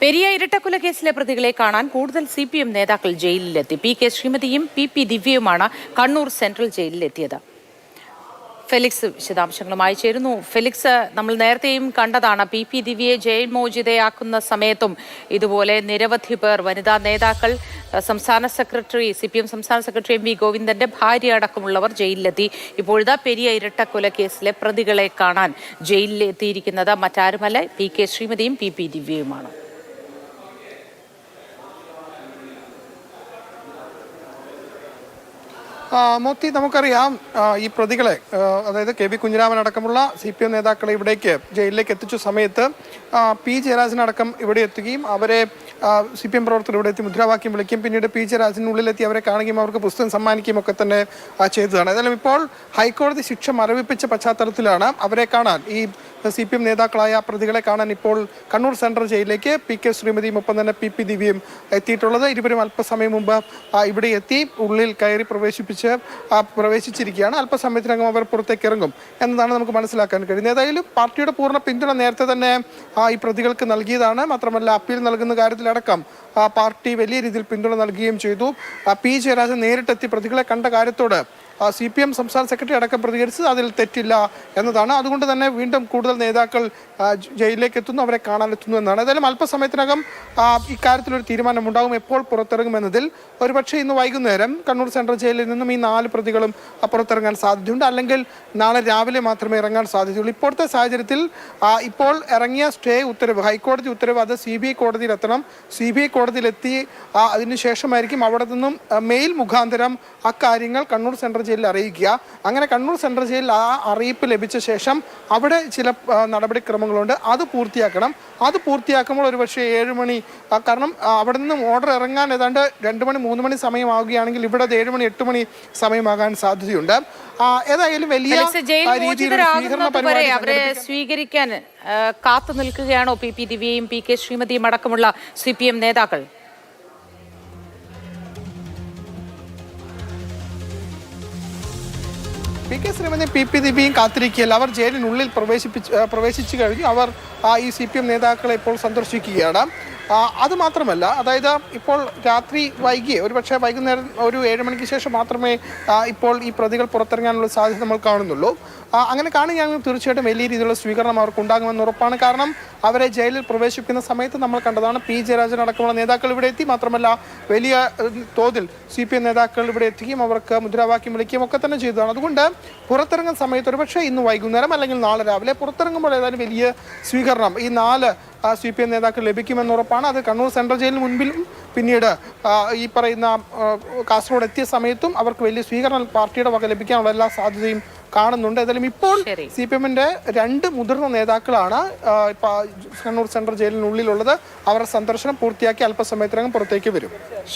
പെരിയ ഇരട്ടക്കൊലക്കേസിലെ പ്രതികളെ കാണാൻ കൂടുതൽ CPM നേതാക്കൾ ജയിലിലെത്തി. PK ശ്രീമതിയും PP ദിവ്യയുമാണ് കണ്ണൂർ സെൻട്രൽ ജയിലിലെത്തിയത്. ഫെലിക്സ് വിശദാംശങ്ങളുമായി ചേരുന്നു. ഫെലിക്സ്, നമ്മൾ നേരത്തെയും കണ്ടതാണ് PP ദിവ്യയെ ജയിൽ മോചിതയാക്കുന്ന സമയത്തും ഇതുപോലെ നിരവധി പേർ, വനിതാ നേതാക്കൾ, സംസ്ഥാന സെക്രട്ടറി, CPM സംസ്ഥാന സെക്രട്ടറി MV ഗോവിന്ദന്റെ ഭാര്യ അടക്കമുള്ളവർ ജയിലിലെത്തി. ഇപ്പോഴത്തെ പെരിയ ഇരട്ടക്കൊലക്കേസിലെ പ്രതികളെ കാണാൻ ജയിലിലെത്തിയിരിക്കുന്നത് മറ്റാരുമല്ല, PK ശ്രീമതിയും PP ദിവ്യയുമാണ്. മോത്തി, നമുക്കറിയാം ഈ പ്രതികളെ, അതായത് KB കുഞ്ഞിരാമൻ അടക്കമുള്ള CPM നേതാക്കളെ ഇവിടേക്ക് ജയിലിലേക്ക് എത്തിച്ച സമയത്ത് P ജയരാജനടക്കം ഇവിടെ എത്തുകയും അവരെ CPM പ്രവർത്തകർ ഇവിടെ എത്തി മുദ്രാവാക്യം വിളിക്കുകയും പിന്നീട് P ജയരാജനുള്ളിലെത്തി അവരെ കാണുകയും അവർക്ക് പുസ്തകം സമ്മാനിക്കുകയും ഒക്കെ തന്നെ ചെയ്തതാണ്. ഏതായാലും ഇപ്പോൾ ഹൈക്കോടതി ശിക്ഷ മരവിപ്പിച്ച പശ്ചാത്തലത്തിലാണ് അവരെ കാണാൻ, ഈ CPM നേതാക്കളായ പ്രതികളെ കാണാൻ ഇപ്പോൾ കണ്ണൂർ സെൻട്രൽ ജയിലിലേക്ക് PK ശ്രീമതിയും ഒപ്പം തന്നെ PP ദിവ്യയും എത്തിയിട്ടുള്ളത്. ഇരുവരും അല്പസമയം മുമ്പ് ഇവിടെ എത്തി ഉള്ളിൽ കയറി പ്രവേശിച്ചിരിക്കുകയാണ്. അല്പസമയത്തിനകം അവർ പുറത്തേക്ക് ഇറങ്ങും എന്നതാണ് നമുക്ക് മനസ്സിലാക്കാൻ കഴിയുന്നത്. ഏതായാലും പാർട്ടിയുടെ പൂർണ്ണ പിന്തുണ നേരത്തെ തന്നെ ഈ പ്രതികൾക്ക് നൽകിയതാണ്. മാത്രമല്ല, അപ്പീൽ നൽകുന്ന കാര്യത്തിലടക്കം പാർട്ടി വലിയ രീതിയിൽ പിന്തുണ നൽകുകയും ചെയ്തു. P ജയരാജൻ നേരിട്ടെത്തി പ്രതികളെ കണ്ട കാര്യത്തോട് CPM സംസ്ഥാന സെക്രട്ടറി അടക്കം പ്രതികരിച്ചത് അതിൽ തെറ്റില്ല എന്നതാണ്. അതുകൊണ്ട് തന്നെ വീണ്ടും കൂടുതൽ നേതാക്കൾ ജയിലിലേക്ക് എത്തുന്നു, അവരെ കാണാനെത്തുന്നു എന്നാണ്. ഏതായാലും അല്പസമയത്തിനകം ഇക്കാര്യത്തിലൊരു തീരുമാനമുണ്ടാകും. എപ്പോൾ പുറത്തിറങ്ങുമെന്നതിൽ ഒരുപക്ഷെ ഇന്ന് വൈകുന്നേരം കണ്ണൂർ സെൻട്രൽ ജയിലിൽ നിന്നും ഈ 4 പ്രതികളും പുറത്തിറങ്ങാൻ സാധ്യതയുണ്ട്. അല്ലെങ്കിൽ നാളെ രാവിലെ മാത്രമേ ഇറങ്ങാൻ സാധ്യതയുള്ളൂ. ഇപ്പോഴത്തെ സാഹചര്യത്തിൽ ഇപ്പോൾ ഇറങ്ങിയ സ്റ്റേ ഉത്തരവ്, ഹൈക്കോടതി ഉത്തരവ്, അത് CBI കോടതിയിലെത്തണം. CBI കോടതിയിലെത്തി അതിനുശേഷമായിരിക്കും അവിടെ നിന്നും മെയിൽ മുഖാന്തരം അക്കാര്യങ്ങൾ കണ്ണൂർ സെൻട്രൽ ജയിലിൽ അറിയിക്കുക. അങ്ങനെ കണ്ണൂർ സെൻട്രൽ ജയിലിൽ ആ അറിയിപ്പ് ലഭിച്ച ശേഷം അവിടെ ചില നടപടിക്രമങ്ങളുണ്ട്, അത് പൂർത്തിയാക്കണം. അത് പൂർത്തിയാക്കുമ്പോൾ ഒരുപക്ഷെ 7 മണി, കാരണം അവിടെ നിന്നും ഓർഡർ ഇറങ്ങാൻ ഏതാണ്ട് 2 മണി 3 മണി സമയമാവുകയാണെങ്കിൽ ഇവിടെ 7 മണി 8 മണി സമയമാകാൻ സാധ്യതയുണ്ട്. ഏതായാലും വലിയ അവരെ സ്വീകരിക്കാൻ കാത്തു നിൽക്കുകയാണോ PP ദിവ്യയും PK ശ്രീമതിയും അടക്കമുള്ള CPM നേതാക്കൾ? PK ശ്രീമതിയും PP ദിവ്യയും കാത്തിരിക്കുകയല്ല, അവർ ജയിലിനുള്ളിൽ പ്രവേശിച്ചു കഴിഞ്ഞു. അവർ ഈ CPM നേതാക്കളെ ഇപ്പോൾ സന്ദർശിക്കുകയാണ്. അതുമാത്രമല്ല, അതായത് ഇപ്പോൾ രാത്രി വൈകി, ഒരുപക്ഷെ വൈകുന്നേരം ഒരു 7 മണിക്ക് ശേഷം മാത്രമേ ഇപ്പോൾ ഈ പ്രതികൾ പുറത്തിറങ്ങാനുള്ള സാധ്യത നമ്മൾ കാണുന്നുള്ളൂ. അങ്ങനെ കാണുകയാണെങ്കിൽ തീർച്ചയായിട്ടും വലിയ രീതിയിലുള്ള സ്വീകരണം അവർക്ക് ഉണ്ടാകുമെന്ന് ഉറപ്പാണ്. കാരണം അവരെ ജയിലിൽ പ്രവേശിപ്പിക്കുന്ന സമയത്ത് നമ്മൾ കണ്ടതാണ്, P ജയരാജൻ അടക്കമുള്ള നേതാക്കൾ ഇവിടെ എത്തി. മാത്രമല്ല, വലിയ തോതിൽ CPM നേതാക്കൾ ഇവിടെ എത്തുകയും അവർക്ക് മുദ്രാവാക്യം വിളിക്കുകയും ഒക്കെ തന്നെ ചെയ്തതാണ്. അതുകൊണ്ട് പുറത്തിറങ്ങുന്ന സമയത്ത് ഒരുപക്ഷെ ഇന്ന് വൈകുന്നേരം അല്ലെങ്കിൽ നാളെ രാവിലെ പുറത്തിറങ്ങുമ്പോൾ ഏതായാലും വലിയ സ്വീകരണം ഈ 4 CPM നേതാക്കൾ ലഭിക്കുമെന്ന് ഉറപ്പാണ്. അത് കണ്ണൂർ സെൻട്രൽ ജയിലിന് മുൻപിലും പിന്നീട് ഈ പറയുന്ന കാസർഗോഡ് എത്തിയ സമയത്തും അവർക്ക് വലിയ സ്വീകരണം പാർട്ടിയുടെ വക ലഭിക്കാനുള്ള എല്ലാ സാധ്യതയും കാണുന്നുണ്ട്. ഏതായാലും ഇപ്പോൾ CPMന്റെ 2 മുതിർന്ന നേതാക്കളാണ് കണ്ണൂർ സെൻട്രൽ ജയിലിനുള്ളിലുള്ളത്. അവരുടെ സന്ദർശനം പൂർത്തിയാക്കി അല്പസമയത്തിനകം പുറത്തേക്ക് വരും.